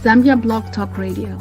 Zambia Blog Talk Radio.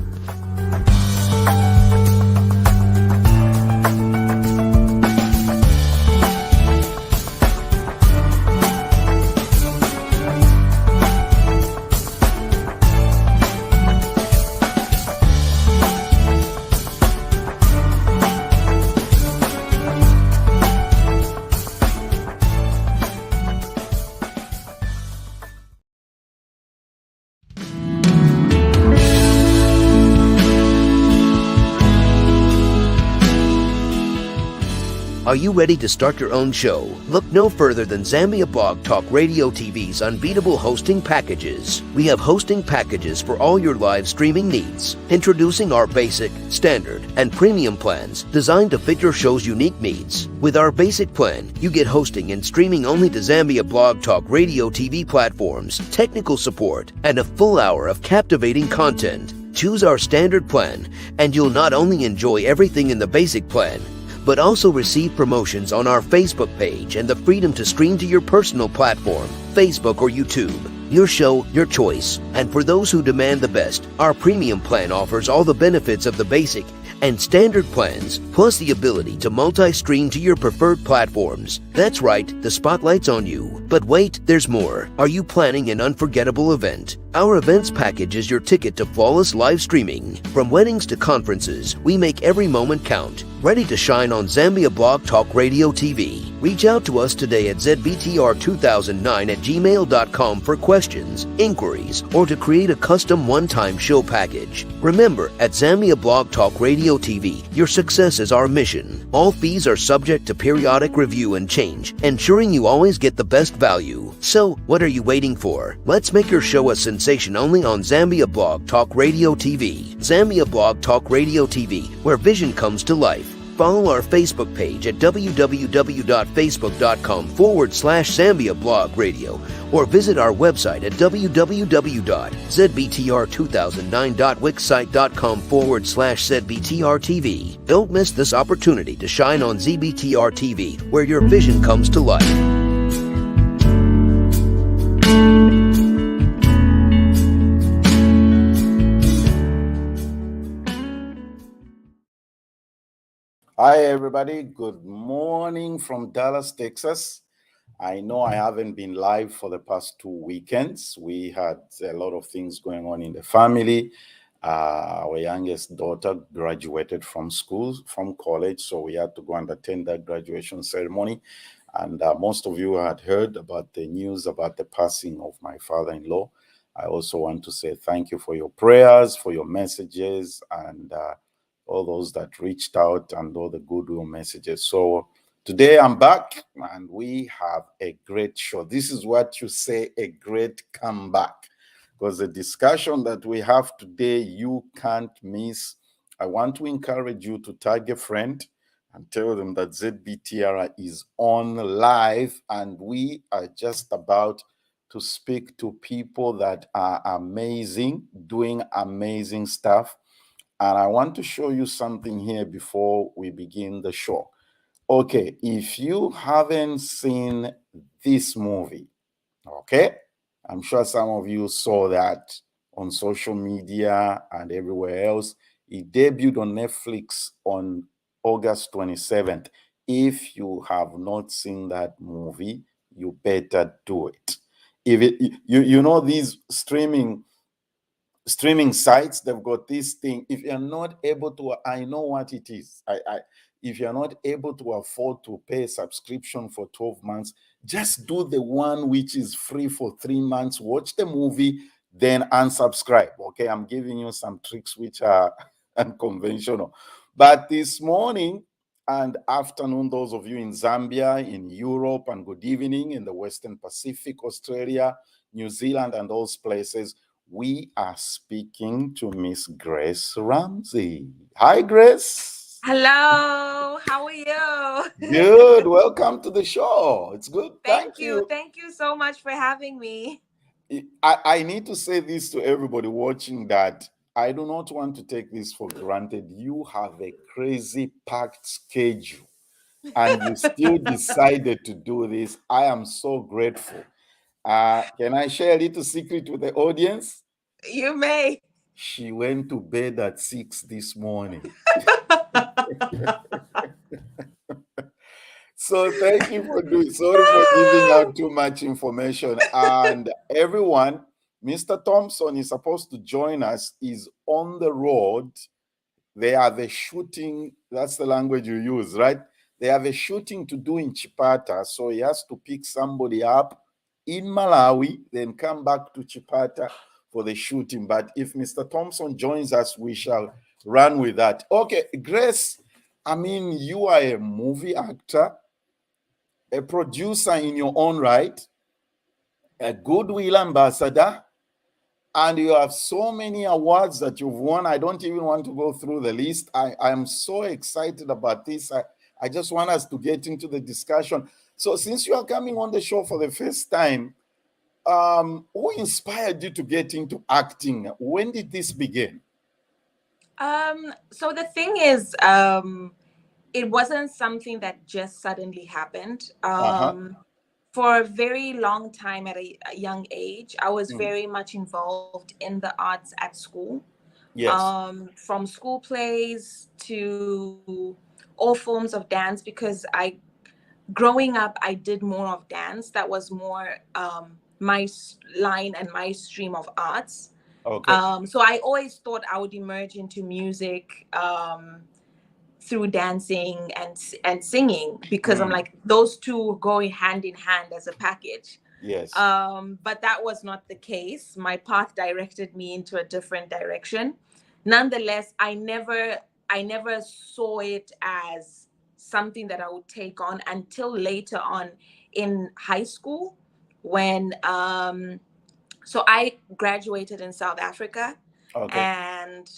Are you ready to start your own show? Look no further than Zambia Blog Talk Radio TV's unbeatable hosting packages. We have hosting packages for all your live streaming needs. Introducing our basic, standard, and premium plans designed to fit your show's unique needs. With our basic plan, you get hosting and streaming only to Zambia Blog Talk Radio TV platforms, technical support, and a full hour of captivating content. Choose our standard plan, and you'll not only enjoy everything in the basic plan, but also receive promotions on our Facebook page and the freedom to stream to your personal platform, Facebook or YouTube. Your show, your choice. And for those who demand the best, our premium plan offers all the benefits of the basic and standard plans, plus the ability to multi-stream to your preferred platforms. That's right, the spotlight's on you. But wait, there's more. Are you planning an unforgettable event? Our events package is your ticket to flawless live streaming. From weddings to conferences, we make every moment count. Ready to shine on Zambia Blog Talk Radio TV. Reach out to us today at zbtr2009@gmail.com for questions, inquiries, or to create a custom one-time show package. Remember, at Zambia Blog Talk Radio TV, your success is our mission. All fees are subject to periodic review and change, ensuring you always get the best value. So, what are you waiting for? Let's make your show a sensation only on Zambia Blog Talk Radio TV. Zambia Blog Talk Radio TV, where vision comes to life. Follow our Facebook page at www.facebook.com/Zambia Blog Radio or visit our website at www.zbtr2009.wixsite.com/ZBTR-TV. Don't miss this opportunity to shine on ZBTR TV, where your vision comes to life. Hi, everybody. Good morning from Dallas, Texas. I know I haven't been live for the past 2 weekends. We had a lot of things going on in the family. Our youngest daughter graduated from college, so we had to go and attend that graduation ceremony. And most of you had heard about the news about the passing of my father-in-law. I also want to say thank you for your prayers, for your messages, and all those that reached out and all the goodwill messages. So today I'm back and we have a great show. This is what you say, a great comeback, because the discussion that we have today, you can't miss. I want to encourage you to tag a friend and tell them that ZBTR is on live, and we are just about to speak to people that are amazing, doing amazing stuff. And I want to show you something here before we begin the show. Okay, if you haven't seen this movie, okay, I'm sure some of you saw that on social media and everywhere else. It debuted on Netflix on August 27th. If you have not seen that movie, you better do it. If you know these streaming sites, they've got this thing. If you're not able to, I know what it is. If you're not able to afford to pay a subscription for 12 months, just do the one which is free for 3 months. Watch the movie, then unsubscribe. Okay, I'm giving you some tricks which are unconventional. But this morning and afternoon, those of you in Zambia, in Europe, and good evening in the Western Pacific, Australia, New Zealand, and those places, we are speaking to Miss Grace Rumsey. Hi, Grace. Hello. How are you? Good. Welcome to the show. It's good. Thank you. Thank you so much for having me. I need to say this to everybody watching, that I do not want to take this for granted. You have a crazy packed schedule and you still decided to do this. I am so grateful. Can I share a little secret with the audience? You may. She went to bed at 6 this morning. So thank you for doing. Sorry for giving out too much information. And everyone, Mr. Thompson is supposed to join us. Is on the road. They have a shooting. That's the language you use, right? They have a shooting to do in Chipata, so he has to pick somebody up in Malawi, then come back to Chipata for the shooting. But if Mr. Thompson joins us, we shall run with that. Okay, Grace, I mean, you are a movie actor, a producer in your own right, a goodwill ambassador, and you have so many awards that you've won. I don't even want to go through the list. I'm so excited about this. I just want us to get into the discussion. So since you are coming on the show for the first time, who inspired you to get into acting? When did this begin? So the thing is, it wasn't something that just suddenly happened. For a very long time at a young age, I was very much involved in the arts at school. Yes. From school plays to all forms of dance, because growing up, I did more of dance. That was more my line and my stream of arts. Okay. So I always thought I would emerge into music through dancing and singing, because I'm like, those two going hand in hand as a package. Yes. But that was not the case. My path directed me into a different direction. Nonetheless, I never saw it as something that I would take on until later on in high school, when so I graduated in South Africa. Okay. And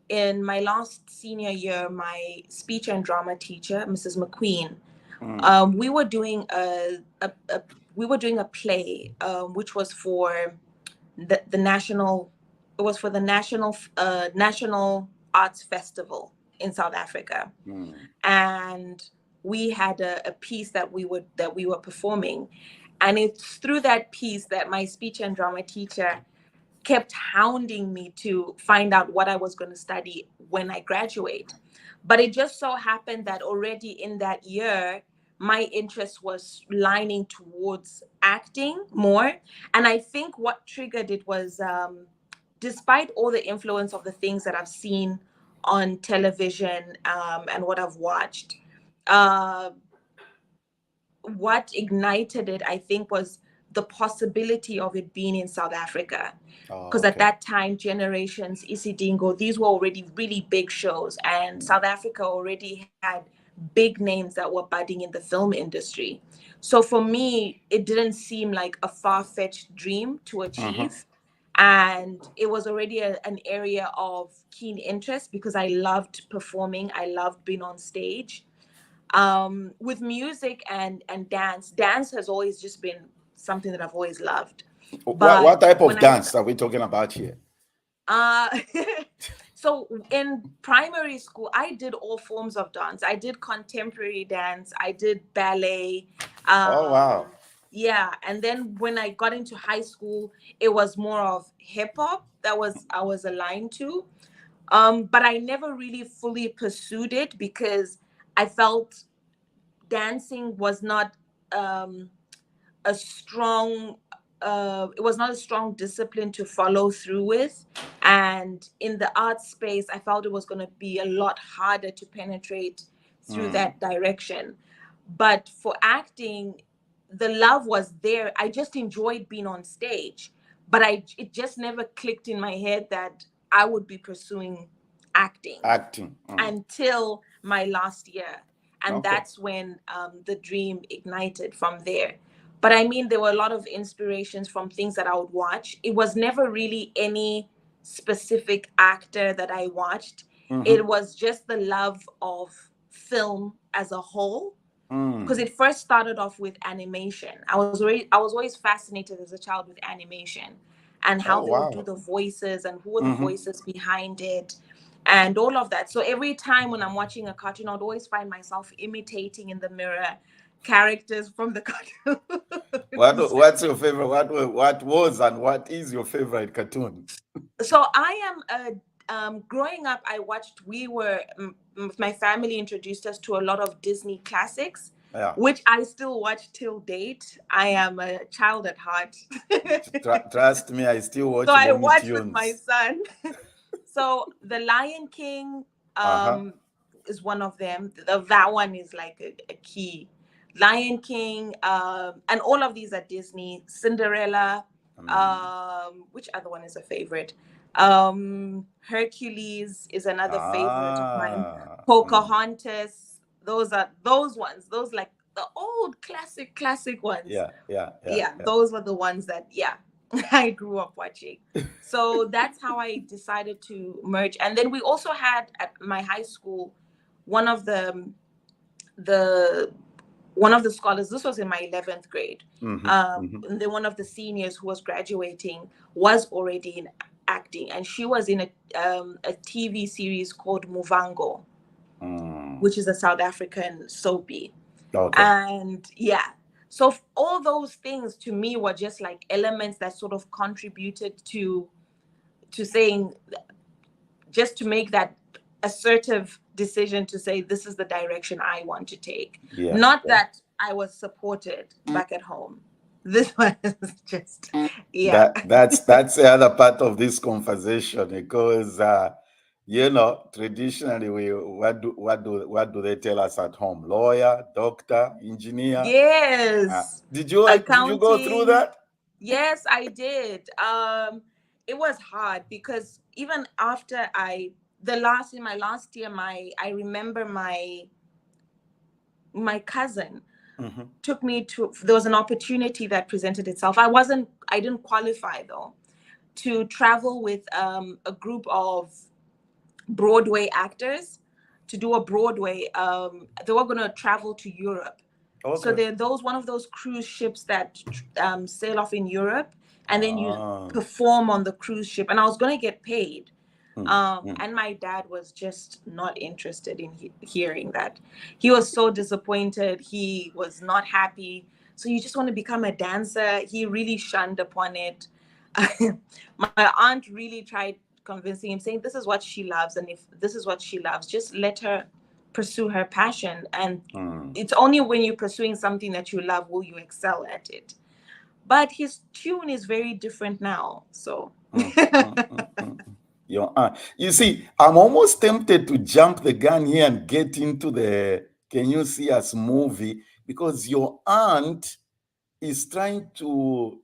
in my last senior year, my speech and drama teacher, Mrs. McQueen, we were doing a play, which was for the national. It was for the National Arts Festival in South Africa, and we had a piece that we were performing, and it's through that piece that my speech and drama teacher kept hounding me to find out what I was going to study when I graduate. But it just so happened that already in that year, my interest was lining towards acting more. And I think what triggered it was, despite all the influence of the things that I've seen on television and what I've watched, what ignited it, I think, was the possibility of it being in South Africa. Because at that time, Generations, Isidingo, these were already really big shows. And South Africa already had big names that were budding in the film industry. So for me, it didn't seem like a far-fetched dream to achieve. And it was already an area of keen interest, because I loved performing. I loved being on stage. With music and dance has always just been something that I've always loved. What type of dance are we talking about here? So in primary school, I did all forms of dance. I did contemporary dance. I did ballet. Oh, wow. Yeah. And then when I got into high school, it was more of hip hop I was aligned to. But I never really fully pursued it, because I felt dancing was not a strong discipline to follow through with. And in the art space, I felt it was going to be a lot harder to penetrate through that direction. But for acting, the love was there. I just enjoyed being on stage, but it just never clicked in my head that I would be pursuing acting until my last year. And that's when the dream ignited from there. But I mean, there were a lot of inspirations from things that I would watch. It was never really any specific actor that I watched. It was just the love of film as a whole. Because it first started off with animation. I was always fascinated as a child with animation, and how they would do the voices and who were the voices behind it, and all of that. So every time when I'm watching a cartoon, I'd always find myself imitating in the mirror characters from the cartoon. What's your favorite? What was and what is your favorite cartoon? So I am growing up. My family introduced us to a lot of Disney classics, Yeah. which I still watch till date. I am a child at heart. Trust me, I still watch So I Looney watch with my Tunes. son. So The Lion King Uh-huh. is one of them. That one is like a key. Lion King, and all of these are Disney. Cinderella, which other one is a favorite? Hercules is another favorite of mine. Ah. Pocahontas. Those ones. Those like the old classic ones. Yeah. Those were the ones that I grew up watching. So that's how I decided to merge. And then we also had at my high school one of the one of the scholars. This was in my 11th grade. And then one of the seniors who was graduating was already in acting, and she was in a TV series called Muvango, which is a South African soapy. Okay. And so all those things to me were just like elements that sort of contributed to saying, just to make that assertive decision to say, this is the direction I want to take. Not that I was supported back at home. This was just That's the other part of this conversation, because traditionally what do they tell us at home? Lawyer, doctor, engineer. Yes. Did you go through that? Yes, I did. It was hard because even after in my last year, I remember my cousin took me to, there was an opportunity that presented itself. I didn't qualify though, to travel with a group of Broadway actors to do a Broadway. They were going to travel to Europe. Okay. So they're one of those cruise ships that sail off in Europe, and then you perform on the cruise ship. And I was going to get paid. And my dad was just not interested in hearing that. He was so disappointed. He was not happy. So you just want to become a dancer. He really shunned upon it. My aunt really tried convincing him, saying this is what she loves, and if this is what she loves, just let her pursue her passion. And it's only when you're pursuing something that you love will you excel at it. But his tune is very different now. So Your aunt. You see, I'm almost tempted to jump the gun here and get into the Can You See Us movie, because your aunt is trying to,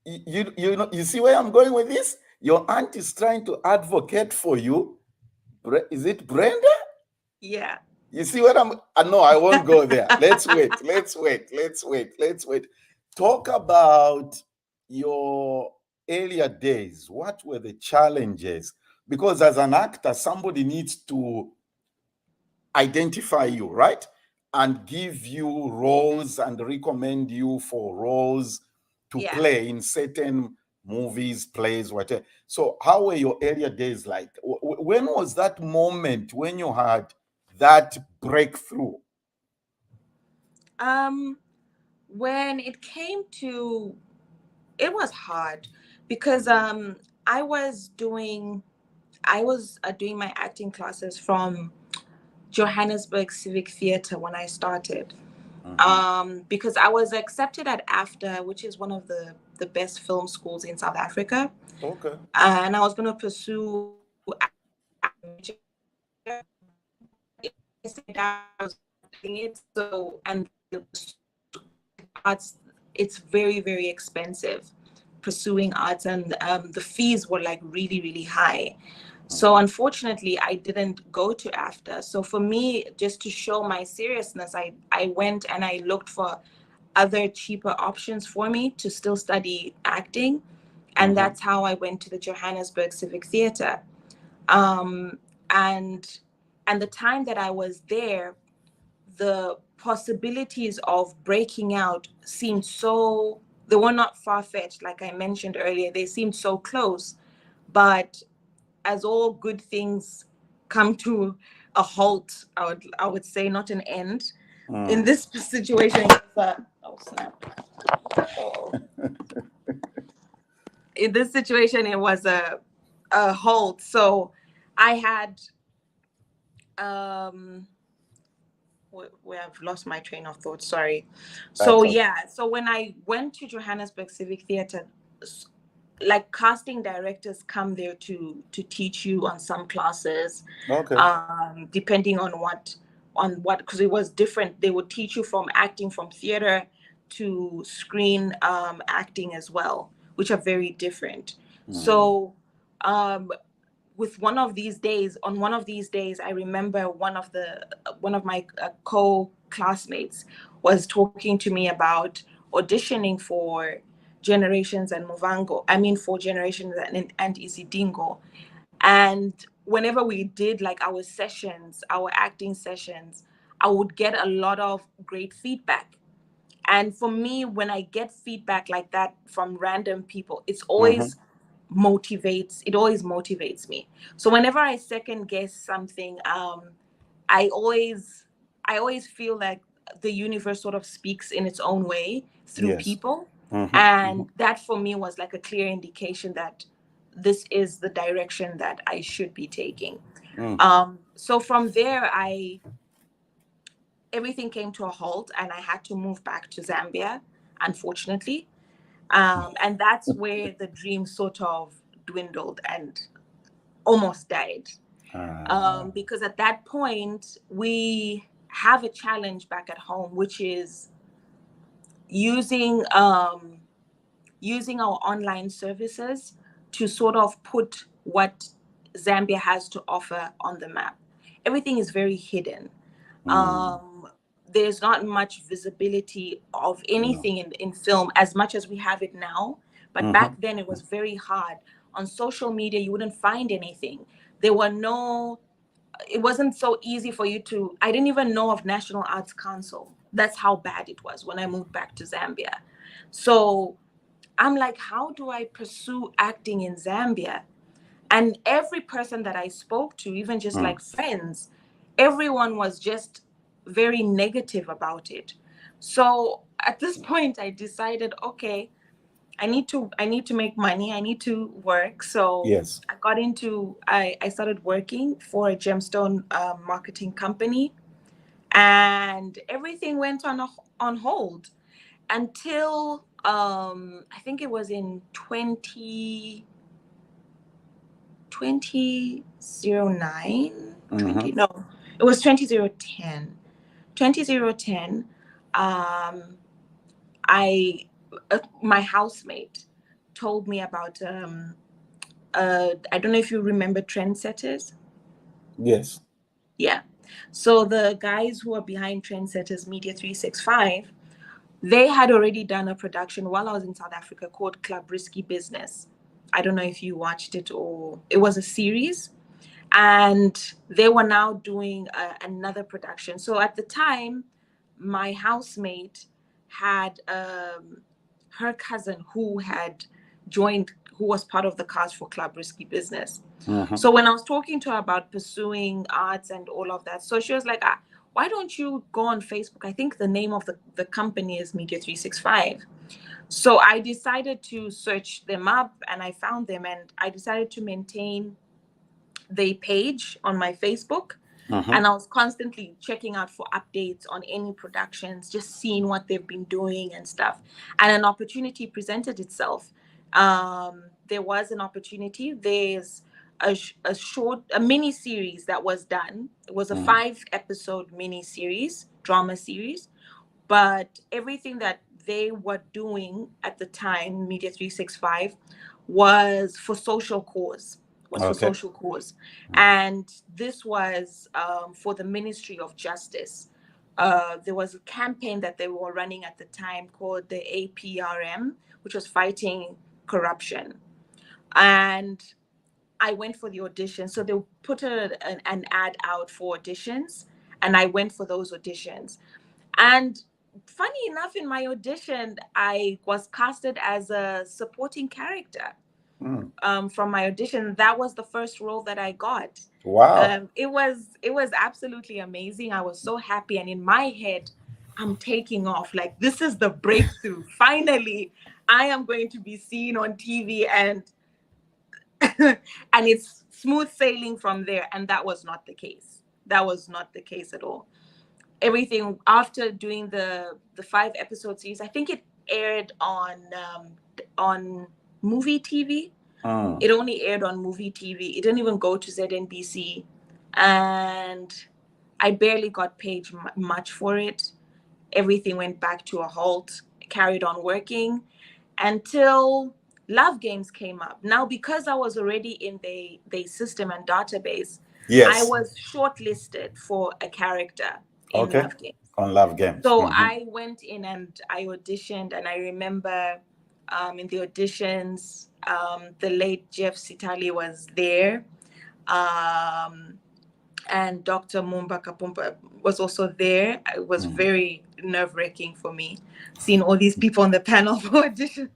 you see where I'm going with this? Your aunt is trying to advocate for you. Is it Brenda? Yeah. You see what no, I won't go there. Let's wait. Talk about your earlier days. What were the challenges? Because as an actor, somebody needs to identify you, right? And give you roles and recommend you for roles to play in certain movies, plays, whatever. So how were your earlier days like? When was that moment when you had that breakthrough? When it came to, it was hard because I was doing my acting classes from Johannesburg Civic Theatre when I started. Because I was accepted at AFTA, which is one of the best film schools in South Africa. Okay. And I was going to pursue and arts. It's very, very expensive pursuing arts, and the fees were like really, really high. So unfortunately, I didn't go to AFTA. So for me, just to show my seriousness, I went and I looked for other cheaper options for me to still study acting. And that's how I went to the Johannesburg Civic Theatre. And the time that I was there, the possibilities of breaking out seemed so, they were not far-fetched, like I mentioned earlier. They seemed so close. But as all good things come to a halt, I would say, not an end. In this situation, oh snap. In this situation, it was a hold. So I had where I've lost my train of thought. Sorry. So That's yeah, so when I went to Johannesburg Civic Theatre, like casting directors come there to teach you on some classes, okay. depending on what because it was different. They would teach you from acting from theater to screen acting as well, which are very different. So with one of these days, I remember one of my co-classmates was talking to me about auditioning for Generations and Movango. I mean, for Generations and Isidingo. And whenever we did like our sessions, our acting sessions, I would get a lot of great feedback. And for me, when I get feedback like that from random people, it always motivates me. So whenever I second guess something, I always feel like the universe sort of speaks in its own way through Yes. people. And that for me was like a clear indication that this is the direction that I should be taking. So from there, everything came to a halt and I had to move back to Zambia, unfortunately. And that's where the dream sort of dwindled and almost died. Because at that point, we have a challenge back at home, which is using our online services to sort of put what Zambia has to offer on the map. Everything is very hidden. There's not much visibility of anything in film as much as we have it now. But back then it was very hard. On social media, you wouldn't find anything. It wasn't so easy for you I didn't even know of National Arts Council. That's how bad it was when I moved back to Zambia. So I'm like, how do I pursue acting in Zambia? And every person that I spoke to, even just like friends, everyone was just very negative about it. So at this point, I decided, okay, I need to make money. I need to work. So Yes. I started working for a gemstone marketing company, and everything went on hold until I think it was in 2009. No, it was 2010. 2010. My housemate told me about I don't know if you remember Trendsetters. Yes. Yeah. So the guys who are behind Trendsetters Media 365, they had already done a production while I was in South Africa called Club Risky Business. I don't know if you watched it, or it was a series. And they were now doing another production. So at the time, my housemate had her cousin who had joined, who was part of the cast for Club Risky Business. So when I was talking to her about pursuing arts and all of that, so she was like, why don't you go on Facebook? I think the name of the company is Media 365. So I decided to search them up and I found them, and I decided to maintain the page on my Facebook. And I was constantly checking out for updates on any productions, just seeing what they've been doing and stuff. And an opportunity presented itself. There was an opportunity. There's a mini series that was done. It was a 5-episode mini series, drama series. But everything that they were doing at the time, Media 365, was for social cause. And this was for the Ministry of Justice. There was a campaign that they were running at the time called the APRM, which was fighting corruption. And I went for the audition. So they put an ad out for auditions, and I went for those auditions. And funny enough, in my audition, I was casted as a supporting character. From my audition, that was the first role that I got. Wow. It was absolutely amazing. I was so happy, and in my head, I'm taking off. Like, this is the breakthrough. Finally, I am going to be seen on TV, and and it's smooth sailing from there. And that was not the case. That was not the case at all. Everything after doing the 5 episode series, I think it aired on movie TV. It only aired on movie TV. It didn't even go to ZNBC, and I barely got paid much for it. Everything went back to a halt. I carried on working until Love Games came up. Now, because I was already in the system and database, I Yes. was shortlisted for a character in Okay. Love Games. On Love Games. So I went in and I auditioned, and I remember in the auditions, the late Jeff Sitali was there. And Dr. Mumba Kapumba was also there. It was very nerve-wracking for me, seeing all these people on the panel for audition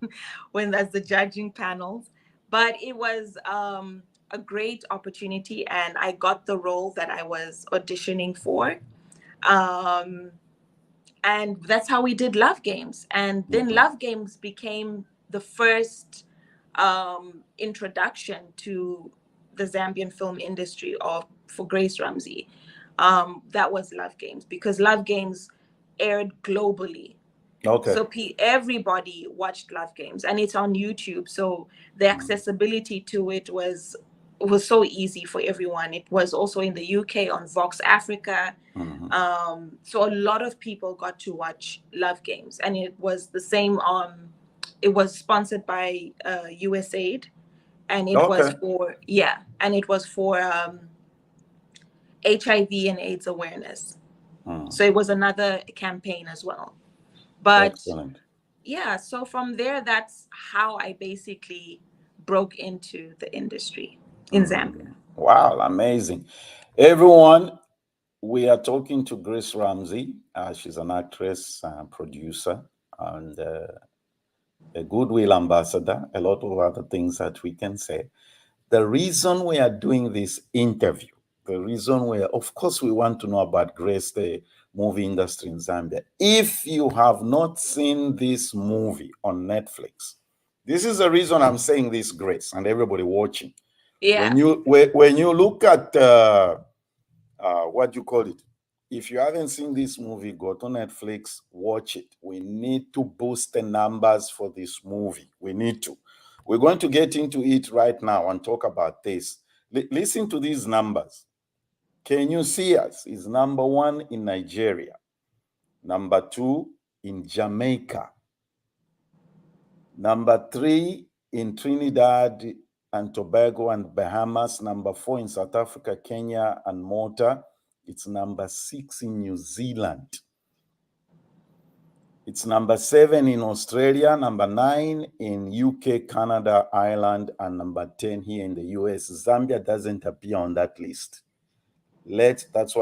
when that's the judging panels. But it was a great opportunity, and I got the role that I was auditioning for. And that's how we did Love Games. And then Love Games became the first introduction to the Zambian film industry for Grace Rumsey. That was Love Games, because Love Games aired globally. Okay. So everybody watched Love Games, and it's on YouTube. So the accessibility to it was so easy for everyone. It was also in the UK on Vox Africa. So a lot of people got to watch Love Games, and it was the same it was sponsored by USAID, and it was for HIV and AIDS awareness. So it was another campaign as well. But excellent. Yeah, so from there, that's how I basically broke into the industry in Zambia. Wow, amazing. Everyone, we are talking to Grace Rumsey. She's an actress, producer, and a goodwill ambassador, a lot of other things that we can say. The reason we are doing this interview, of course, we want to know about Grace, the movie industry in Zambia. If you have not seen this movie on Netflix, this is the reason I'm saying this, Grace, and everybody watching. Yeah. When you look at what you call it, if you haven't seen this movie, go to Netflix, watch it. We need to boost the numbers for this movie. We need to. We're going to get into it right now and talk about this. Listen to these numbers. Can You See Us is #1 in Nigeria, #2 in Jamaica, #3 in Trinidad and Tobago and Bahamas, #4 in South Africa, Kenya, and Malta. It's #6 in New Zealand. It's #7 in Australia, #9 in UK, Canada, Ireland, and #10 here in the US. Zambia doesn't appear on that list. That's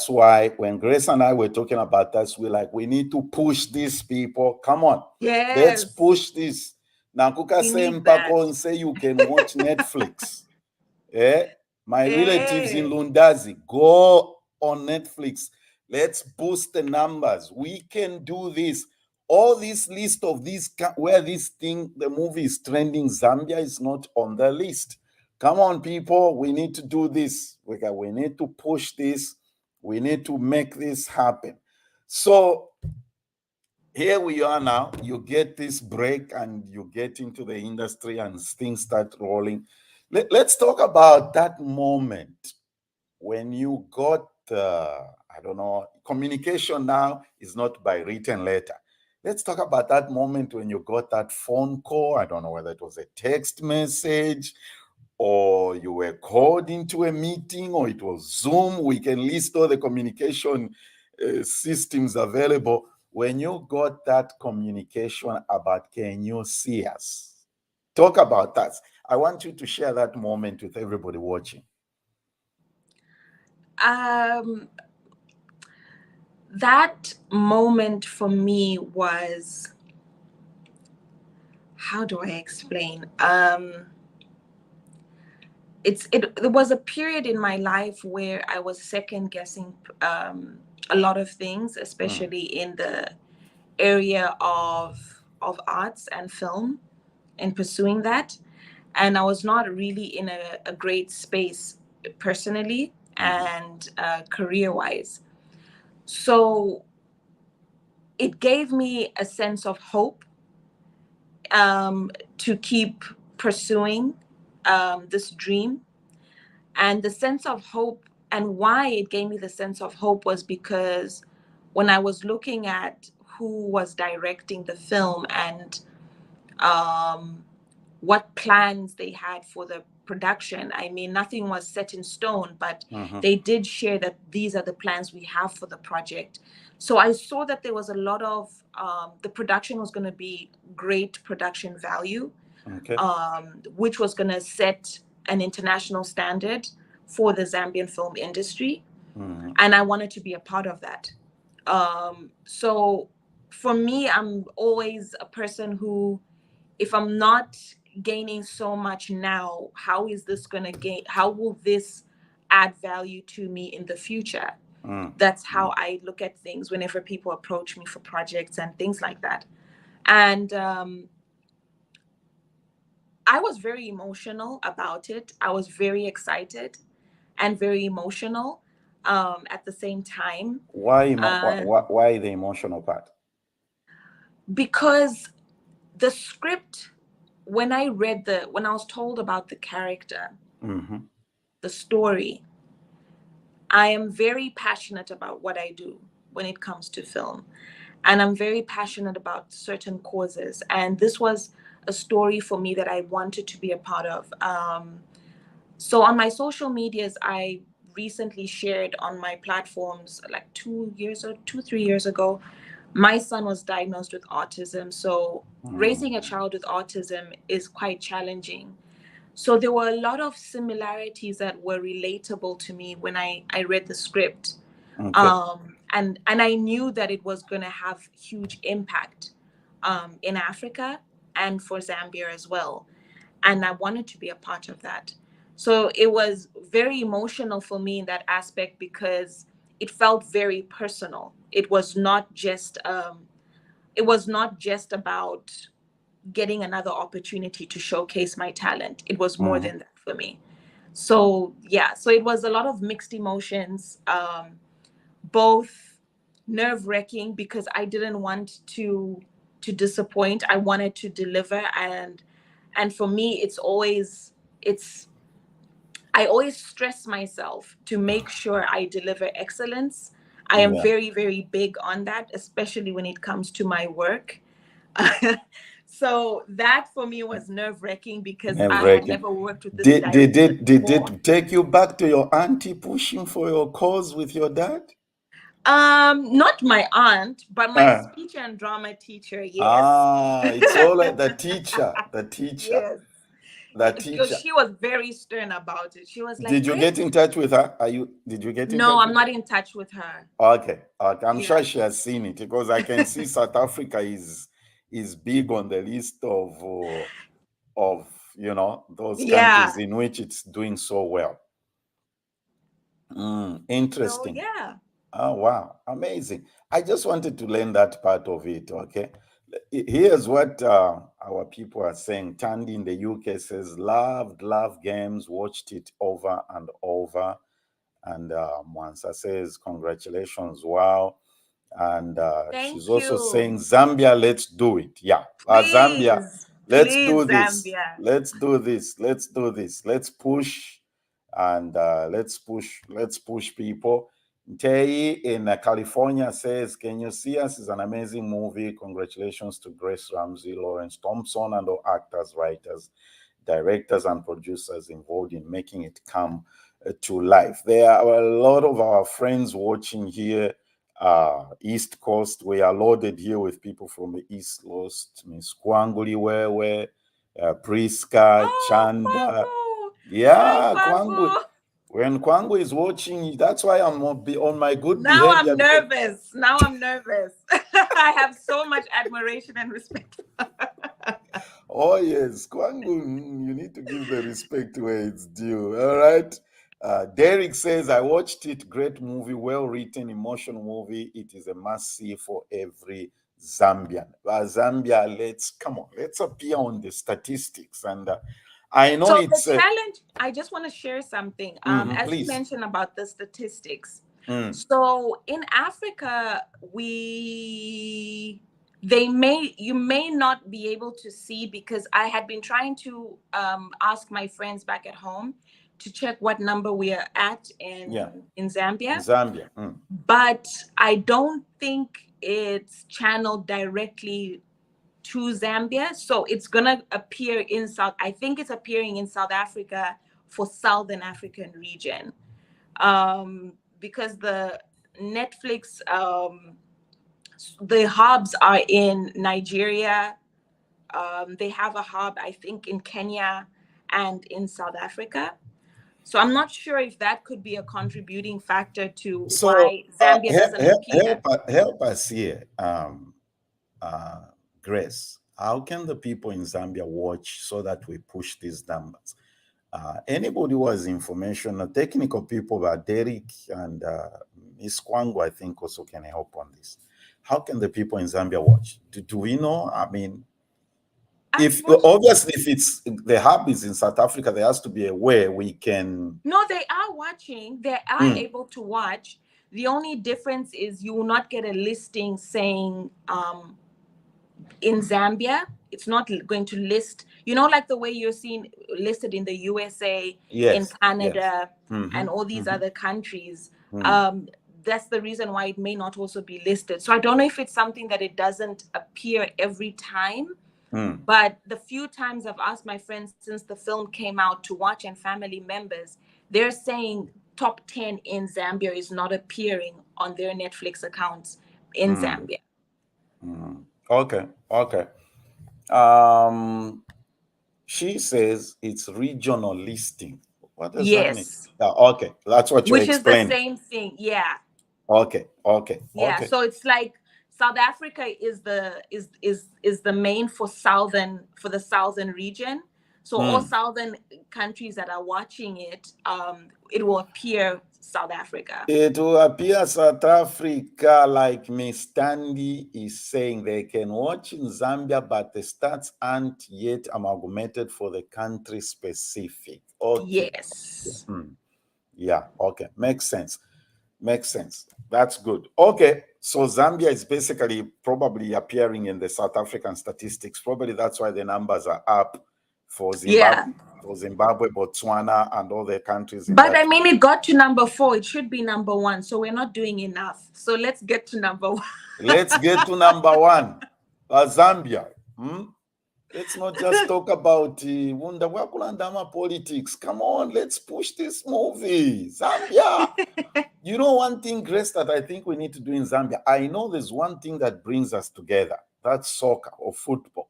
why when Grace and I were talking about this, we're like, we need to push these people. Come on. Yes. Let's push this. Nakuka say you can watch Netflix. My relatives in Lundazi, go on Netflix. Let's boost the numbers. We can do this. All this list of these, where the movie is trending, Zambia is not on the list. Come on, people. We need to do this. We need to push this. We need to make this happen. So here we are now. You get this break and you get into the industry and things start rolling. Let's talk about that moment when you got, I don't know, communication now is not by written letter. Let's talk about that moment when you got that phone call. I don't know whether it was a text message or you were called into a meeting or it was Zoom. We can list all the communication systems available. When you got that communication about Can You See Us? Talk about that. I want you to share that moment with everybody watching. That moment for me was, how do I explain? It was a period in my life where I was second guessing a lot of things, especially in the area of arts and film, and pursuing that. And I was not really in a great space personally and career wise. So it gave me a sense of hope, to keep pursuing this dream. And the sense of hope, and why it gave me the sense of hope, was because when I was looking at who was directing the film and um, what plans they had for the production. I mean, nothing was set in stone, but they did share that these are the plans we have for the project. So I saw that there was a lot of the production was going to be great production value, Okay. which was going to set an international standard for the Zambian film industry. And I wanted to be a part of that. So for me, I'm always a person who, if I'm not gaining so much now, how is this going to gain? How will this add value to me in the future? That's how I look at things whenever people approach me for projects and things like that. And I was very emotional about it. I was very excited and very emotional at the same time. Why the emotional part? Because the script, when I was told about the character, the story, I am very passionate about what I do when it comes to film. And I'm very passionate about certain causes. And this was a story for me that I wanted to be a part of. So on my social medias, I recently shared on my platforms, like 3 years ago, my son was diagnosed with autism. So raising a child with autism is quite challenging. So there were a lot of similarities that were relatable to me when I read the script. And I knew that it was going to have huge impact in Africa and for Zambia as well. And I wanted to be a part of that. So it was very emotional for me in that aspect because it felt very personal. It was not just about getting another opportunity to showcase my talent. It was more than that for me. So yeah, so it was a lot of mixed emotions, both nerve-wracking because I didn't want to disappoint. I wanted to deliver, and for me I always stress myself to make sure I deliver excellence. I am very, very big on that, especially when it comes to my work. So that for me was nerve-wracking because I had never worked with this director Did before. it take you back to your auntie pushing for your cause with your dad? Not my aunt, but my speech and drama teacher, yes. It's all like the teacher. Yes. The Because teacher. she was very stern about it. She was like, Did you get in touch with her? Did you get in touch no, I'm with not her? in touch with her. Okay. I'm Yeah. sure she has seen it because I can see South Africa is big on the list of those countries in which it's doing so well. Interesting. So yeah. Oh, wow. Amazing. I just wanted to learn that part of it. Okay. Here's what our people are saying. Tandy in the UK says, loved games, watched it over and over. And Mwansa says, congratulations. Wow. And she's Thank also you. saying, Zambia, let's do it. Yeah. Zambia, let's Please, do this. Zambia. Let's do this. Let's do this. Let's push and let's push people. Tay in California says, can you see us? It's an amazing movie. Congratulations to Grace Rumsey, Lawrence Thompson, and all actors, writers, directors, and producers involved in making it come to life. There are a lot of our friends watching here, East Coast. We are loaded here with people from the East Coast, Miss Kwanguli Wewe, Priska, Chanda. Kwangu. Yeah, Hi, Kwangu. Kwangu. When Kwangu is watching, that's why I'm on my good Now behavior. I'm nervous. I have so much admiration and respect. Oh, yes. Kwangu, you need to give the respect where it's due. All right. Derek says, I watched it. Great movie, well written, emotional movie. It is a must see for every Zambian. Zambia, let's appear on the statistics. And I know So it's the challenge, I just want to share something. As you please. mentioned about the statistics. Mm. So in Africa, you may not be able to see, because I had been trying to ask my friends back at home to check what number we are at in Zambia. Zambia. But I don't think it's channeled directly to Zambia. So it's gonna appear in I think it's appearing in South Africa for Southern African region. Because the Netflix, the hubs are in Nigeria. They have a hub, I think, in Kenya and in South Africa. So I'm not sure if that could be a contributing factor to why Zambia doesn't appear. Help us here, Grace. How can the people in Zambia watch so that we push these numbers? Anybody who has information, technical people, Derek and Ms. Kwangu, I think, also can help on this. How can the people in Zambia watch? Do we know? I mean, if it's the hub is in South Africa, there has to be a way we can. No, they are watching. They are able to watch. The only difference is you will not get a listing saying in Zambia. It's not going to list, like the way you're seeing listed in the USA, in Canada, and all these other countries. That's the reason why it may not also be listed. So I don't know if it's something that it doesn't appear every time. But the few times I've asked my friends since the film came out to watch, and family members, they're saying top 10 in Zambia is not appearing on their Netflix accounts in Zambia. Okay. She says it's regional listing. What does that mean? Okay, that's what you explained. Which is the same thing, yeah. Okay. Yeah, so it's like South Africa is the main for the southern region. So all southern countries that are watching it, it will appear South Africa. It will appear South Africa, like Miss Tandy is saying. They can watch in Zambia, but the stats aren't yet amalgamated for the country specific. Okay. Yes. Yeah, okay. Makes sense. That's good. Okay, so Zambia is basically probably appearing in the South African statistics. Probably that's why the numbers are up for Zimbabwe, Botswana, and all the countries. But I mean, it got to number 4. It should be number 1. So we're not doing enough. So let's get to number 1. Let's get to number 1. Zambia. Let's not just talk about Wundawakulandama politics. Come on, let's push this movie. Zambia. You know one thing, Grace, that I think we need to do in Zambia? I know there's one thing that brings us together. That's soccer or football.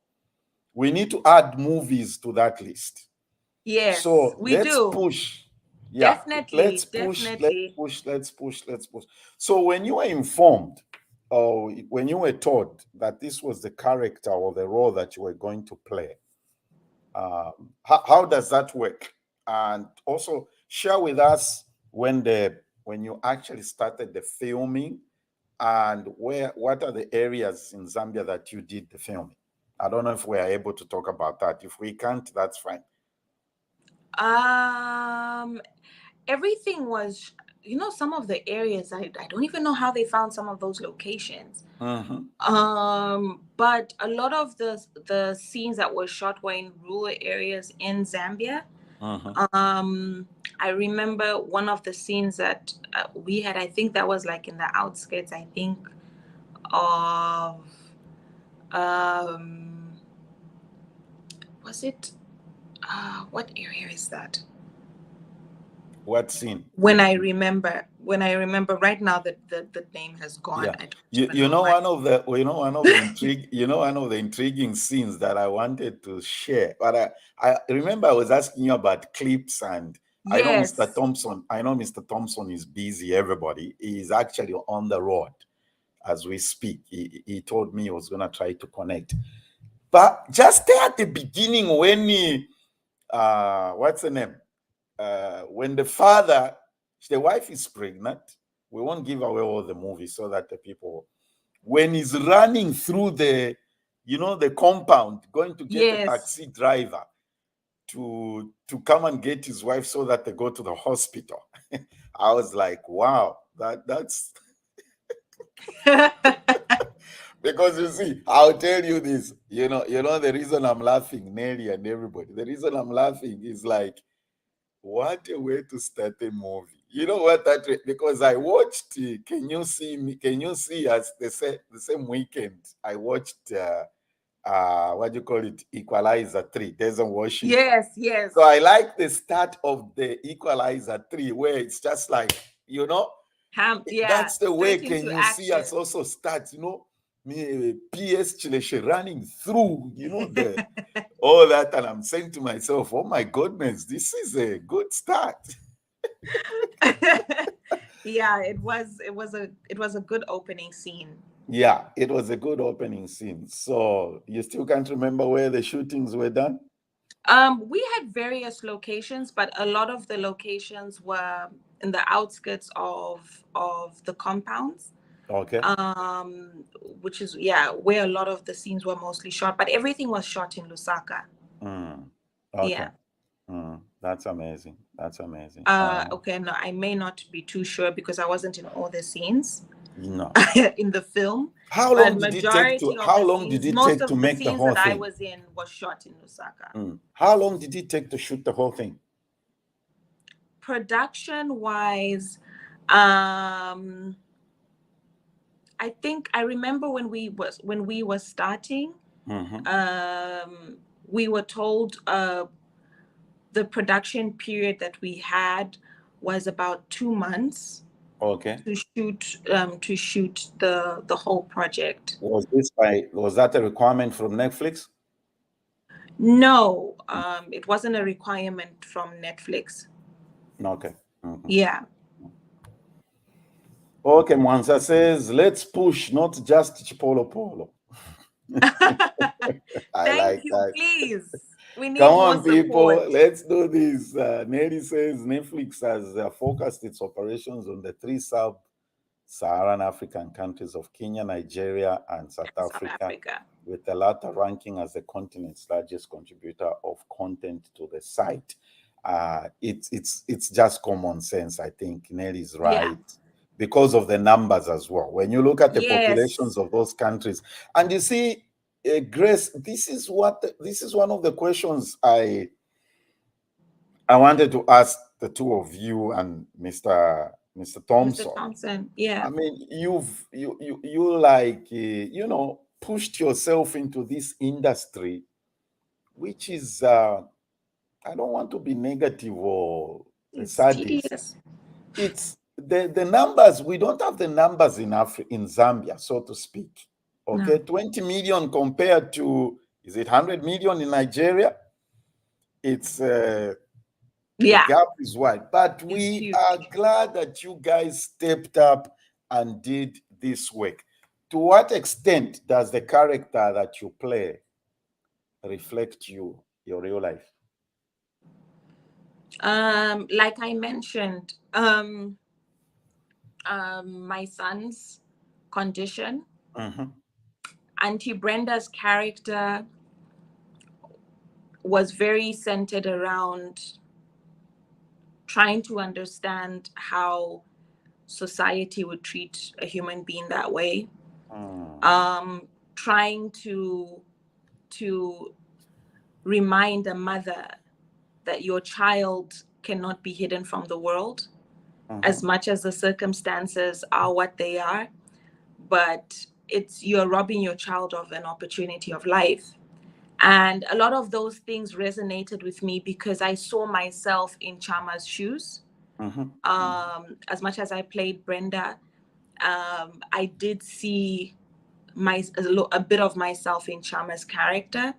We need to add movies to that list. Yes, so we let's do. Push. Yeah, let's push. So when you were informed, or when you were told that this was the character or the role that you were going to play, how does that work? And also share with us when you actually started the filming, and what are the areas in Zambia that you did the filming? I don't know if we are able to talk about that. If we can't, that's fine. Everything was, some of the areas, I don't even know how they found some of those locations. But a lot of the scenes that were shot were in rural areas in Zambia. I remember one of the scenes that we had, I think that was like in the outskirts, I think, of was it what area is that? What scene? When I remember right now that the name has gone. Yeah. One of the intriguing scenes that I wanted to share. But I remember I was asking you about clips, and I know Mr. Thompson is busy. Everybody is actually on the road as we speak. He told me he was gonna try to connect. But just there at the beginning when what's the name? when the wife is pregnant, we won't give away all the movie so that the people, when he's running through the compound, going to get a Yes. taxi driver to come and get his wife so that they go to the hospital. I was like, wow, that's because you see, I'll tell you this, the reason I'm laughing, Nelly and everybody, the reason I'm laughing is like, what a way to start a movie. You know what because I watched Can You See Me? Can You See Us the same weekend? I watched what do you call it? Equalizer 3, Desert Washington. Yes, yes. So I like the start of the Equalizer 3, where it's just like, that's the way Can You See Us also starts, me PS Chileshe running through, all that, and I'm saying to myself, oh my goodness, this is a good start. Yeah, it was a good opening scene. Yeah, it was a good opening scene. So you still can't remember where the shootings were done? We had various locations, but a lot of the locations were in the outskirts of the compounds. Okay. Which is where a lot of the scenes were mostly shot, but everything was shot in Lusaka. Okay. Yeah. That's amazing. That's amazing. Okay, no, I may not be too sure because I wasn't in all the scenes. No. In the film. How long did it take to make the whole thing? Most of the scenes that I was in was shot in Lusaka. How long did it take to shoot the whole thing? Production wise, I think I remember when we were starting, we were told the production period that we had was about 2 months. Okay. To shoot the whole project. Was that a requirement from Netflix? No, it wasn't a requirement from Netflix. Okay. Yeah. Okay, Mwanza says, let's push, not just Chipolo Polo. Thank you, that. Please. We need Come more on, people. support. Let's do this. Nelly says Netflix has focused its operations on the 3 sub-Saharan African countries of Kenya, Nigeria, and South Africa, with the latter ranking as the continent's largest contributor of content to the site. It's just common sense, I think. Nelly's right. Yeah. Because of the numbers as well. When you look at the populations of those countries, and you see, Grace, this is one of the questions I wanted to ask the two of you and Mr. Thompson. Mr. Thompson, yeah. I mean, you like pushed yourself into this industry, which is I don't want to be negative or sadist. It's the numbers. We don't have the numbers in Zambia, so to speak. Okay, no. 20 million compared to, is it 100 million in Nigeria? It's the gap is wide. But we are glad that you guys stepped up and did this work. To what extent does the character that you play reflect your real life? Like I mentioned, my son's condition. Auntie Brenda's character was very centered around trying to understand how society would treat a human being that way. Trying to remind a mother that your child cannot be hidden from the world, as much as the circumstances are what they are, but you're robbing your child of an opportunity of life. And a lot of those things resonated with me because I saw myself in Chama's shoes. As much as I played Brenda, I did see a bit of myself in Chama's character,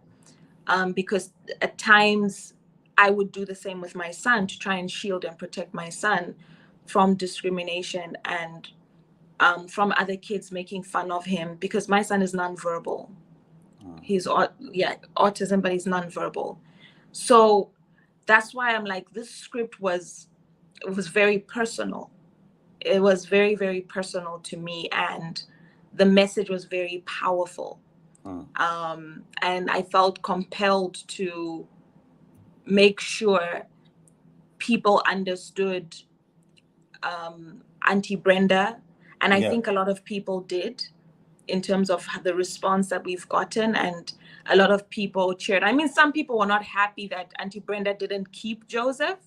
because at times I would do the same with my son to try and shield and protect my son from discrimination and from other kids making fun of him, because my son is nonverbal. He's autism, but he's nonverbal. So that's why I'm like, this script was very personal. It was very, very personal to me, and the message was very powerful. And I felt compelled to make sure people understood Auntie Brenda, and I think a lot of people did, in terms of the response that we've gotten, and a lot of people cheered. I mean, some people were not happy that Auntie Brenda didn't keep Joseph.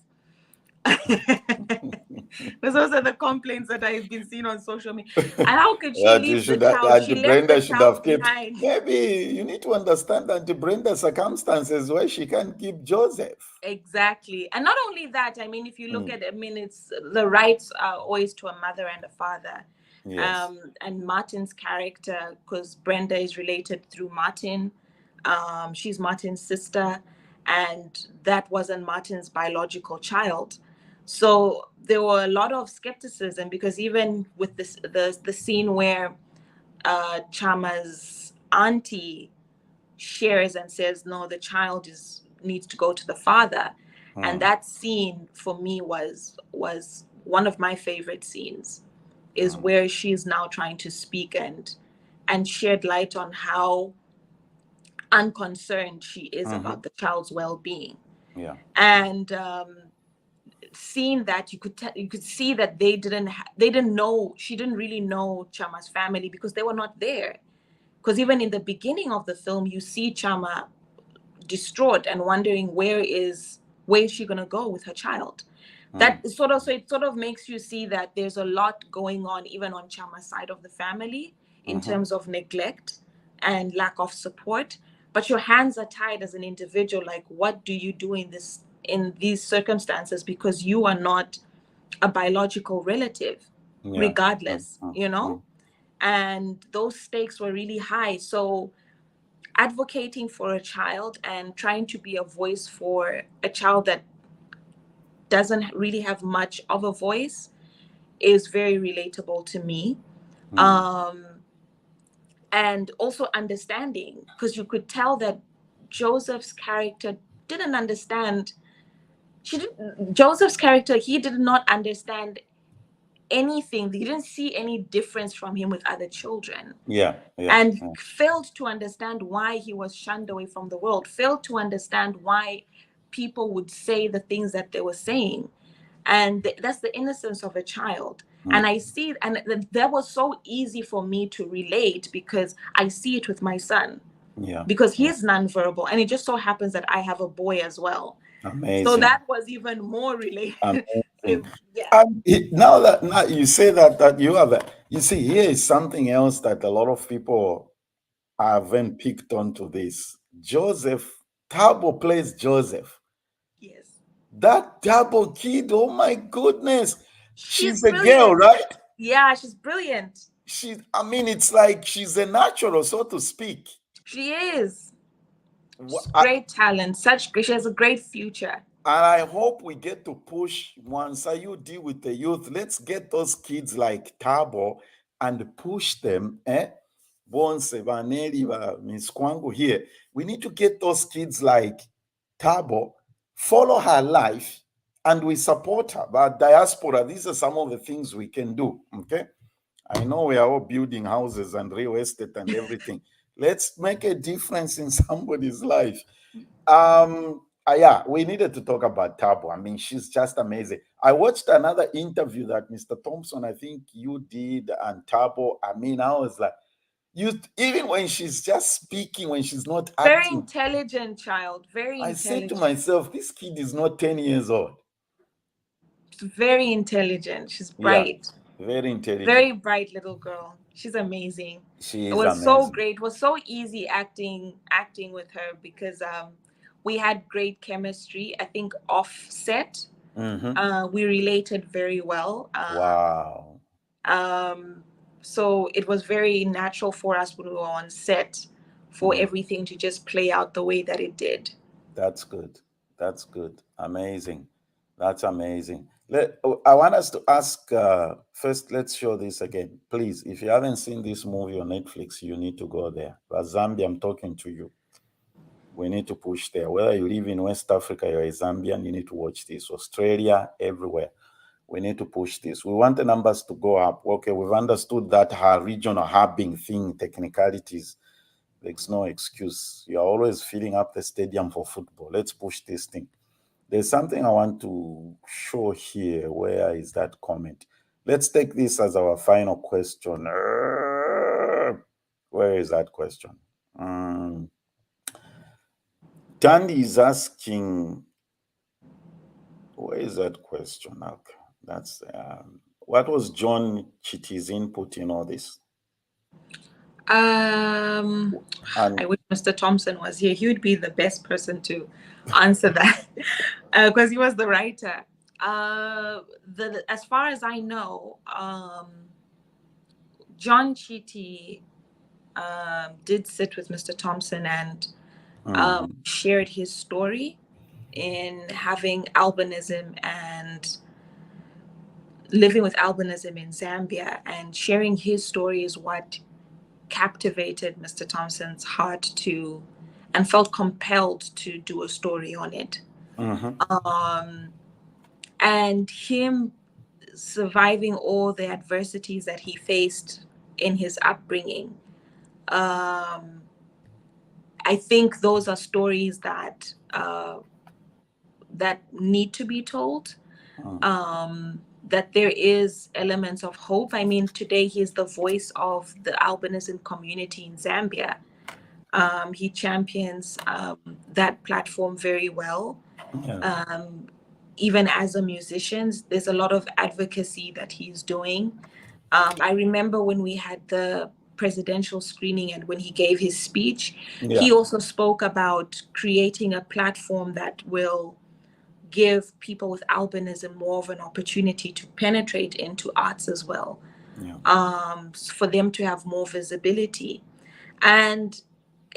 Those are the complaints that I've been seeing on social media. And how could she leave the child? She left the child behind. Maybe you need to understand Auntie Brenda's circumstances where she can't keep Joseph. Exactly. And not only that, I mean, if you look at, I mean, it's the rights are always to a mother and a father. Yes. And Martin's character, because Brenda is related through Martin, she's Martin's sister, and that wasn't Martin's biological child. So there were a lot of skepticism, because even with this, the scene where Chama's auntie shares and says, no, the child needs to go to the father. And that scene for me was one of my favorite scenes, is where she's now trying to speak and shed light on how unconcerned she is about the child's well-being. Yeah. And seeing that, you could see that they didn't know, she didn't really know Chama's family, because they were not there. Because even in the beginning of the film, you see Chama distraught and wondering where is she going to go with her child. That sort of makes you see that there's a lot going on even on Chama's side of the family, in terms of neglect and lack of support. But your hands are tied as an individual. Like, what do you do in these circumstances, because you are not a biological relative, regardless, you know? And those stakes were really high. So advocating for a child and trying to be a voice for a child that doesn't really have much of a voice is very relatable to me. And also understanding, because you could tell that Joseph's character didn't understand. Joseph's character, he did not understand anything. He didn't see any difference from him with other children. And failed to understand why he was shunned away from the world, failed to understand why people would say the things that they were saying. And that's the innocence of a child. And I see, and that was so easy for me to relate, because I see it with my son. Because he's nonverbal, and it just so happens that I have a boy as well. Amazing. So that was even more related. Now you say that you have you see, here is something else that a lot of people haven't picked onto this. Tabo plays Joseph. Yes. That Tabo kid, oh my goodness. She's a brilliant. girl, right? Yeah, she's brilliant. It's like she's a natural, so to speak. She is. Great talent. She has a great future. And I hope we get to push, once you deal with the youth, let's get those kids like Tabo and push them. Bonse, Vaneri, Miss Kwangu here. We need to get those kids like Tabo, follow her life, and we support her. But diaspora, these are some of the things we can do. Okay. I know we are all building houses and real estate and everything. Let's make a difference in somebody's life. We needed to talk about Tabo. I mean, she's just amazing. I watched another interview that Mr. Thompson, I think you did, and Tabo. I mean, I was like, even when she's just speaking, when she's not acting. Very intelligent child. Very intelligent. I said to myself, this kid is not 10 years old. She's very intelligent. She's bright. Yeah, very intelligent. Very bright little girl. She's amazing. She is amazing. So great. It was so easy acting with her, because we had great chemistry. I think off set, we related very well. Wow. So it was very natural for us when we were on set for everything to just play out the way that it did. That's good. That's good. Amazing. That's amazing. I want us to ask, first, let's show this again. Please, if you haven't seen this movie on Netflix, you need to go there. But Zambia, I'm talking to you. We need to push there. Whether you live in West Africa, you're a Zambian, you need to watch this. Australia, everywhere. We need to push this. We want the numbers to go up. Okay, we've understood that her regional hubbing thing, technicalities, there's no excuse. You're always filling up the stadium for football. Let's push this thing. There's something I want to show here. Where is that comment? Let's take this as our final question. Where is that question? Tandy is asking, where is that question? Okay, that's what was John Chitty's input in all this? I wish Mr. Thompson was here. He would be the best person to answer that because he was the writer. As far as I know, John Chitty did sit with Mr. Thompson and shared his story in having albinism and living with albinism in Zambia, and sharing his story is what captivated Mr. Thompson's heart to, and felt compelled to do a story on it. And him surviving all the adversities that he faced in his upbringing. I think those are stories that that need to be told. That there is elements of hope. I mean, today he's the voice of the albinism community in Zambia. He champions that platform very well. Even as a musician, there's a lot of advocacy that he's doing. I remember when we had the presidential screening and when he gave his speech, he also spoke about creating a platform that will give people with albinism more of an opportunity to penetrate into arts as well, for them to have more visibility. And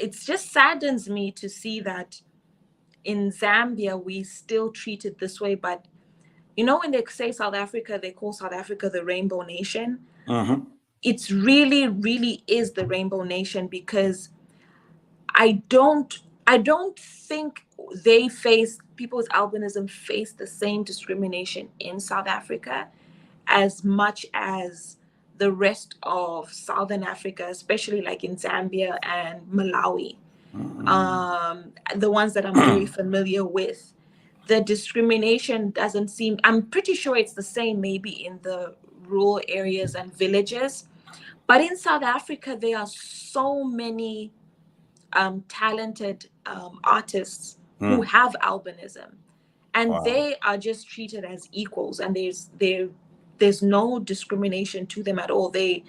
it just saddens me to see that in Zambia, we still treat it this way. But, you know, when they say South Africa, they call South Africa the Rainbow Nation. It's really, really is the Rainbow Nation, because I don't think people with albinism face the same discrimination in South Africa as much as the rest of Southern Africa, especially like in Zambia and Malawi. The ones that I'm very familiar with, the discrimination doesn't seem, I'm pretty sure it's the same maybe in the rural areas and villages. But in South Africa, there are so many talented artists who have albinism, and they are just treated as equals, and there's no discrimination to them at all. They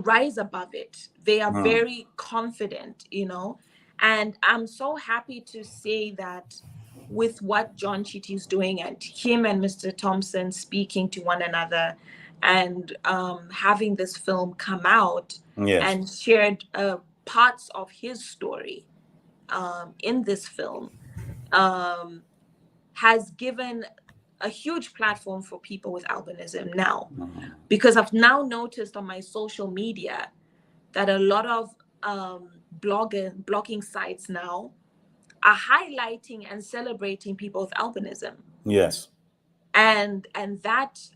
rise above it. They are very confident, you know. And I'm so happy to say that with what John Chitty is doing, and him and Mr. Thompson speaking to one another, and having this film come out and shared parts of his story in this film, has given a huge platform for people with albinism now. Because I've now noticed on my social media that a lot of blogging sites now are highlighting and celebrating people with albinism. And that's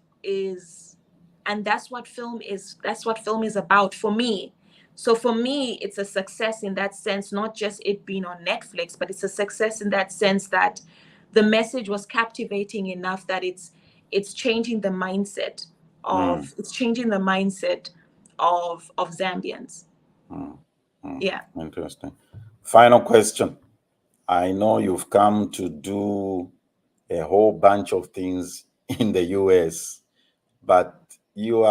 what film is. That's what film is about for me. So for me, it's a success in that sense, not just it being on Netflix, but it's a success in that sense that the message was captivating enough that it's changing the mindset of Zambians. Interesting. Final question. I know you've come to do a whole bunch of things in the US, but you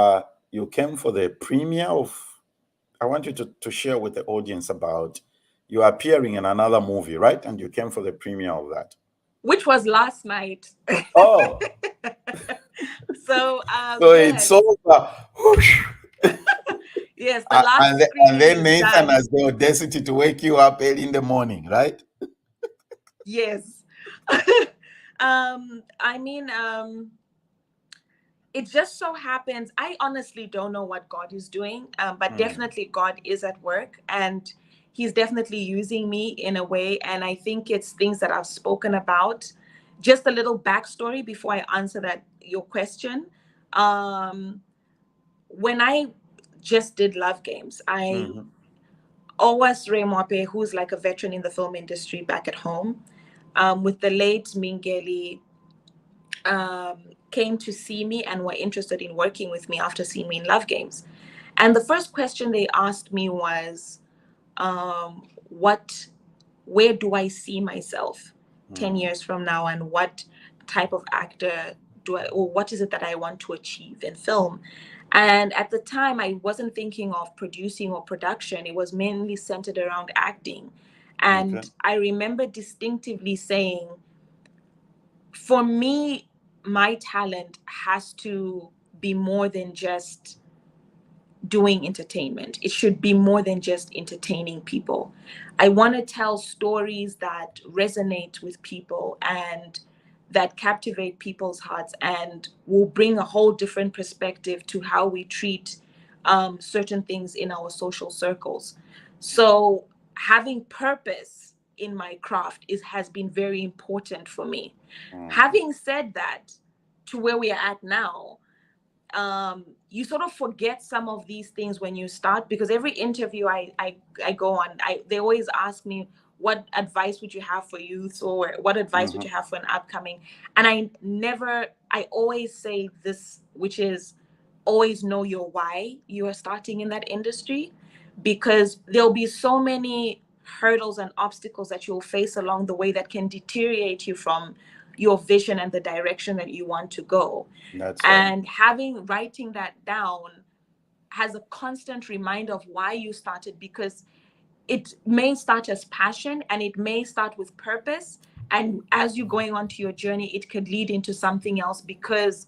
came for the premiere of, I want you to share with the audience about, you are appearing in another movie, right? And you came for the premiere of that. Which was last night. Oh. So it's over. Yes, the last and then Nathan has the audacity to wake you up early in the morning, right? Yes. I mean, it just so happens, I honestly don't know what God is doing, but definitely God is at work. And he's definitely using me in a way. And I think it's things that I've spoken about. Just a little backstory before I answer your question. When I just did Love Games, I always Ray Mwape, who's like a veteran in the film industry back at home, with the late Mingeli, came to see me and were interested in working with me after seeing me in Love Games. And the first question they asked me was, where do I see myself 10 years from now, and what type of actor or what is it that I want to achieve in film? And at the time, I wasn't thinking of producing or production. It was mainly centered around acting. And I remember distinctively saying, for me, my talent has to be more than just doing entertainment. It should be more than just entertaining people. I want to tell stories that resonate with people and that captivate people's hearts and will bring a whole different perspective to how we treat certain things in our social circles. So having purpose in my craft has been very important for me. Having said that, to where we are at now, you sort of forget some of these things when you start, because every interview I go on, they always ask me, what advice would you have for youth, or what advice would you have for an upcoming? And I always say this, which is always know your why you are starting in that industry, because there'll be so many hurdles and obstacles that you'll face along the way that can deteriorate you from your vision and the direction that you want to go. And writing that down has a constant reminder of why you started, because it may start as passion and it may start with purpose. And as you're going on to your journey, it could lead into something else because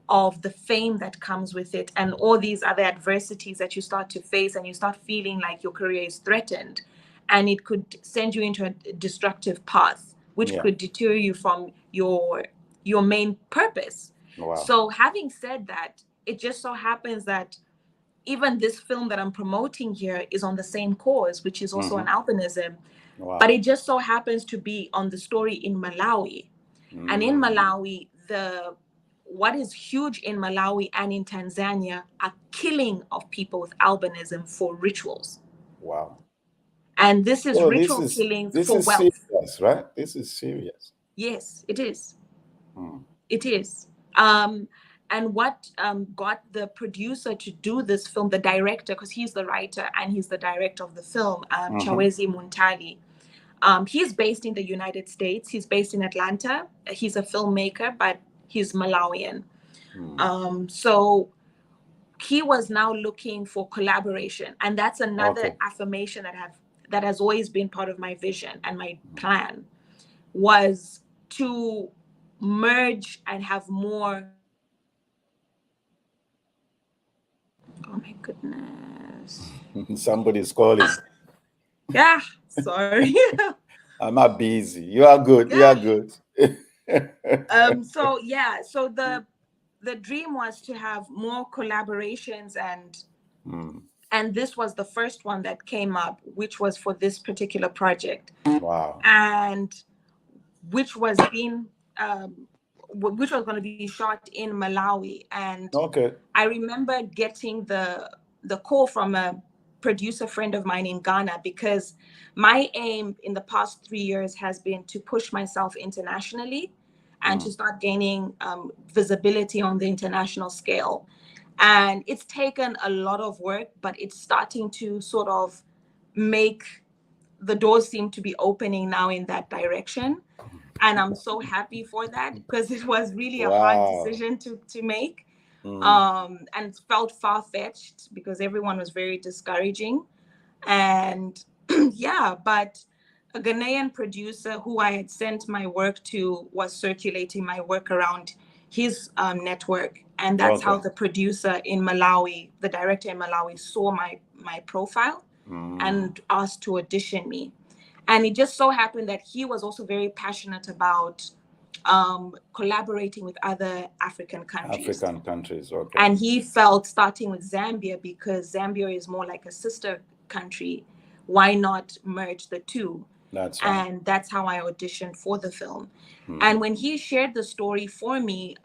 of the fame that comes with it and all these other adversities that you start to face, and you start feeling like your career is threatened, and it could send you into a destructive path, which could deter you from your main purpose. So having said that, it just so happens that even this film that I'm promoting here is on the same cause, which is also an albinism. But it just so happens to be on the story in Malawi. And in Malawi, what is huge in Malawi and in Tanzania are killing of people with albinism for rituals. And this is ritual killings for wealth. This is serious, right? This is serious. Yes, it is. It is. And what got the producer to do this film, the director, because he's the writer and he's the director of the film, Chawezi Muntali. He's based in the United States. He's based in Atlanta. He's a filmmaker, but he's Malawian. So he was now looking for collaboration. And that's another affirmation that has always been part of my vision and my plan, was to merge and have more. Oh my goodness. Somebody's calling. Yeah, sorry. I'm not busy. You are good. You are good. So the dream was to have more collaborations, and this was the first one that came up, which was for this particular project. And which was going to be shot in Malawi. And I remember getting the call from a producer friend of mine in Ghana, because my aim in the past 3 years has been to push myself internationally and to start gaining visibility on the international scale. And it's taken a lot of work, but it's starting to sort of make the doors seem to be opening now in that direction. And I'm so happy for that, because it was really a hard decision to make. And it felt far-fetched because everyone was very discouraging. And but a Ghanaian producer who I had sent my work to was circulating my work around his network. And that's how the producer in Malawi, the director in Malawi, saw my profile and asked to audition me. And it just so happened that he was also very passionate about collaborating with other African countries. And he felt starting with Zambia, because Zambia is more like a sister country, why not merge the two? That's right. And that's how I auditioned for the film. And when he shared the story for me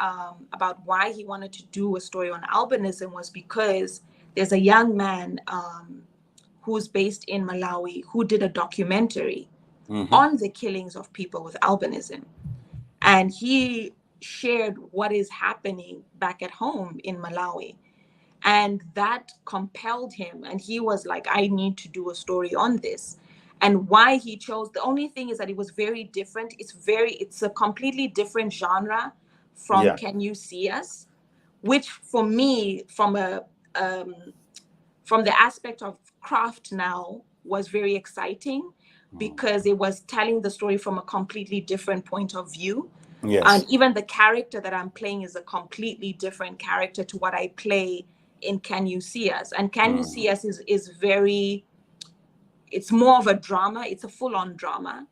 about why he wanted to do a story on albinism was because there's a young man who's based in Malawi who did a documentary on the killings of people with albinism. And he shared what is happening back at home in Malawi. And that compelled him. And he was like, I need to do a story on this. And why he chose, the only thing is that it was very different. It's a completely different genre from Can You See Us? Which for me, from the aspect of craft now, was very exciting because it was telling the story from a completely different point of view. Yes. And even the character that I'm playing is a completely different character to what I play in Can You See Us? And Can You See Us is very, it's more of a drama. It's a full-on drama.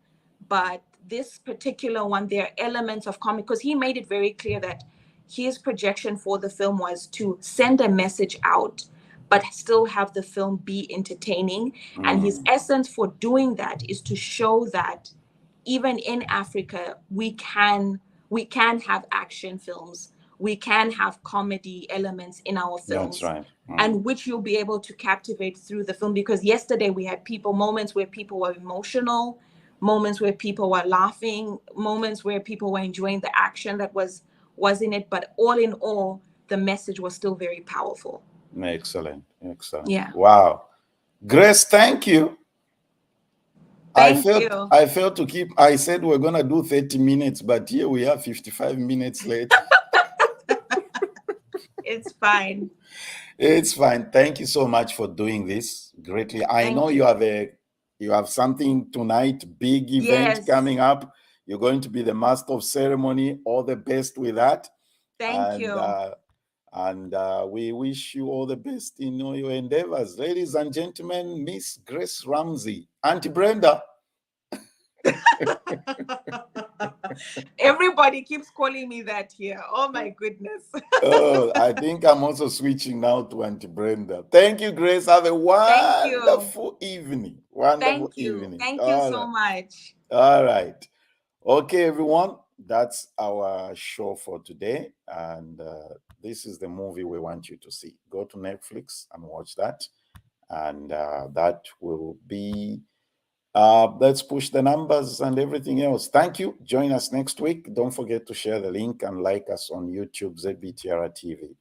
But this particular one, there are elements of comic, because he made it very clear that his projection for the film was to send a message out, but still have the film be entertaining. And his essence for doing that is to show that even in Africa, we can have action films. We can have comedy elements in our films. That's right. And which you'll be able to captivate through the film. Because yesterday we had moments where people were emotional, moments where people were laughing, moments where people were enjoying the action that was in it. But all in all, the message was still very powerful. Excellent. Yeah. Wow. Grace, thank you. Thank you. I felt to keep, I said we're going to do 30 minutes, but here we are 55 minutes late. It's fine. It's fine. Thank you so much for doing this greatly. I know you have something tonight, big event coming up. You're going to be the master of ceremony. All the best with that. Thank you. And we wish you all the best in all your endeavors. Ladies and gentlemen, Miss Grace Rumsey, Auntie Brenda. Everybody keeps calling me that here. Oh my goodness. Oh, I think I'm also switching now to Auntie Brenda. Thank you, Grace. Have a wonderful evening. Wonderful evening. Thank you so much. All right. Okay, everyone. That's our show for today. And this is the movie we want you to see. Go to Netflix and watch that. And that will be, let's push the numbers and everything else. Thank you. Join us next week. Don't forget to share the link and like us on YouTube, ZBTR TV.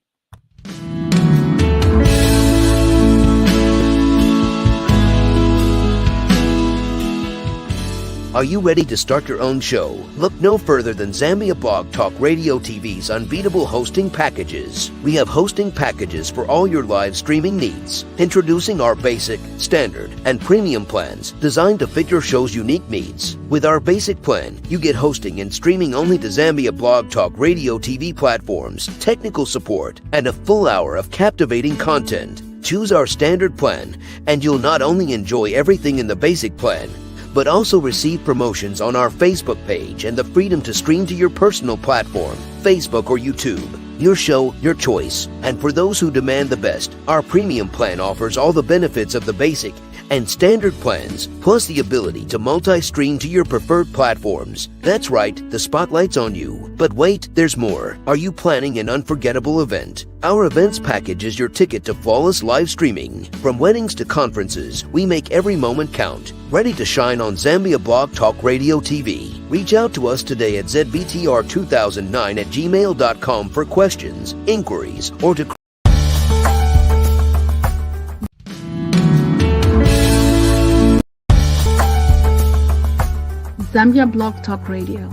Are you ready to start your own show? Look no further than Zambia Blog Talk Radio TV's unbeatable hosting packages. We have hosting packages for all your live streaming needs. Introducing our basic, standard, and premium plans designed to fit your show's unique needs. With our basic plan, you get hosting and streaming only to Zambia Blog Talk Radio TV platforms, technical support, and a full hour of captivating content. Choose our standard plan, and you'll not only enjoy everything in the basic plan, but also receive promotions on our Facebook page and the freedom to stream to your personal platform, Facebook or YouTube. Your show, your choice. And for those who demand the best, our premium plan offers all the benefits of the basic and standard plans, plus the ability to multi-stream to your preferred platforms. That's right, the spotlight's on you. But wait, there's more. Are you planning an unforgettable event? Our events package is your ticket to flawless live streaming. From weddings to conferences, we make every moment count. Ready to shine on Zambia Blog Talk Radio TV. Reach out to us today at zbtr2009@gmail.com for questions, inquiries, or to Zambia Blog Talk Radio.